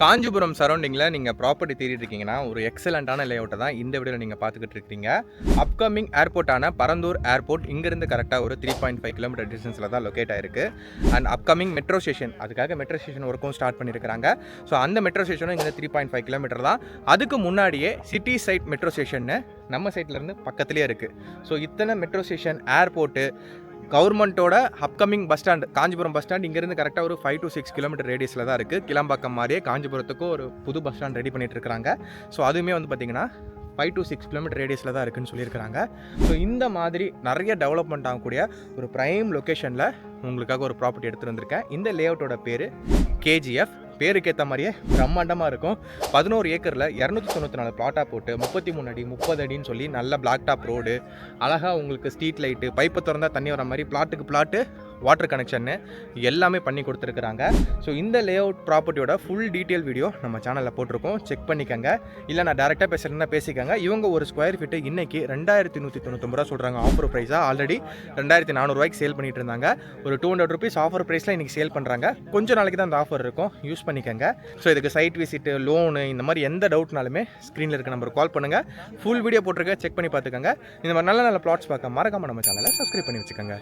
காஞ்சிபுரம் சரௌண்டிங்கில் நீங்கள் ப்ராப்பர்ட்டி தேடிட்டு இருக்கீங்கன்னா ஒரு எக்ஸலண்ட்டான லேஅவுட்டை தான் இந்த வீடியோவில் நீங்கள் பார்த்துக்கிட்டு இருக்கீங்க. அப்கமிங் ஏர்போர்ட்டான பரந்தூர் ஏர்போர்ட் இங்கேருந்து கரெக்டாக ஒரு 3.5 கிலோமீட்டர் டிஸ்டன்ஸில் தான் லொக்கேட் ஆயிருக்கு. அண்ட் அப்கமிங் மெட்ரோ ஸ்டேஷன், அதுக்காக மெட்ரோ ஸ்டேஷன் ஒர்க்கும் ஸ்டார்ட் பண்ணியிருக்கிறாங்க. ஸோ அந்த மெட்ரோ ஸ்டேஷனும் இங்கே 3.5 கிலோமீட்டர் தான். அதுக்கு முன்னாடியே சிட்டி சைட் மெட்ரோ ஸ்டேஷன் நம்ம சைட்லேருந்து பக்கத்துலேயே இருக்குது. ஸோ இத்தனை மெட்ரோ ஸ்டேஷன், ஏர்போர்ட்டு, கவர்மெண்ட்டோட upcoming bus stand, Kanchipuram bus stand இங்கேருந்து கரெக்டாக ஒரு 5 to 6 கிலோமீட்டர் ரேடியஸில் தான் இருக்குது. கிளம்பாக்கம் மாதிரியே காஞ்சிபுரத்துக்கும் ஒரு புது பஸ் ஸ்டாண்ட் ரெடி பண்ணிட்டு இருக்காங்க. ஸோ அதுவுமே வந்து பார்த்திங்கன்னா 5 to 6 கிலோமீட்டர் ரேடியஸில் தான் இருக்குதுன்னு சொல்லியிருக்கிறாங்க. ஸோ இந்த மாதிரி நிறைய டெவலப்மெண்ட் ஆகக்கூடிய ஒரு ப்ரைம் லொக்கேஷனில் உங்களுக்காக ஒரு ப்ராப்பர்ட்டி எடுத்துகிட்டு வந்திருக்கேன். இந்த லேஅவுட்டோட பேர் கேஜிஎஃப். பேருக்கு ஏற்ற மாதிரியே பிரம்மாண்டமாக இருக்கும். 11 ஏக்கரில் 294 பிளாட்டாக போட்டு 33 அடி 30 அடின்னு சொல்லி நல்ல பிளாக் டாப் ரோடு, அழகாக உங்களுக்கு ஸ்ட்ரீட் லைட்டு, பைப்பை திறந்தால் தண்ணி வர மாதிரி பிளாட்டுக்கு பிளாட்டு வாட்டர் கனெக்ஷன்னு எல்லாமே பண்ணி கொடுத்துருக்குறாங்க. ஸோ இந்த லேஅவுட் ப்ராப்பர்ட்டியோட ஃபுல் டீட்டெயில் வீடியோ நம்ம சேனலில் போட்டிருக்கோம், செக் பண்ணிக்கோங்க. இல்லை நான் டேரெக்டாக பேசுகிறேன்னா பேசிக்கோங்க. இவங்க ஒரு ஸ்கொயர் ஃபீட்டு இன்றைக்கி 2199 ரூபா சொல்கிறாங்க ஆஃபர் ப்ரைஸாக. ஆல்ரெடி 2400 ரூபாய்க்கு சேல் பண்ணிட்டு இருந்தாங்க. ஒரு 200 ருபீஸ் ஆஃபர் ப்ரைஸில் இன்றைக்கி சேல் பண்ணுறாங்க. கொஞ்சம் நாளைக்கு தான் அந்த ஆஃபர் இருக்கும், யூஸ் பண்ணிக்கோங்க. ஸோ இதுக்கு சைட் விசிட்டு, லோனு, இந்த மாதிரி எந்த டவுட்னாலுமே ஸ்க்ரீனில் இருக்க நம்பருக்கு கால் பண்ணுங்கள். ஃபுல் வீடியோ போட்டிருக்க, செக் பண்ணி பார்த்துக்கோங்க. இந்த மாதிரி நல்ல நல்ல பிளாட்ஸ் பார்க்க மறக்காமல் நம்ம சேனலை சப்ஸ்கிரைப் பண்ணி வச்சுக்கோங்க.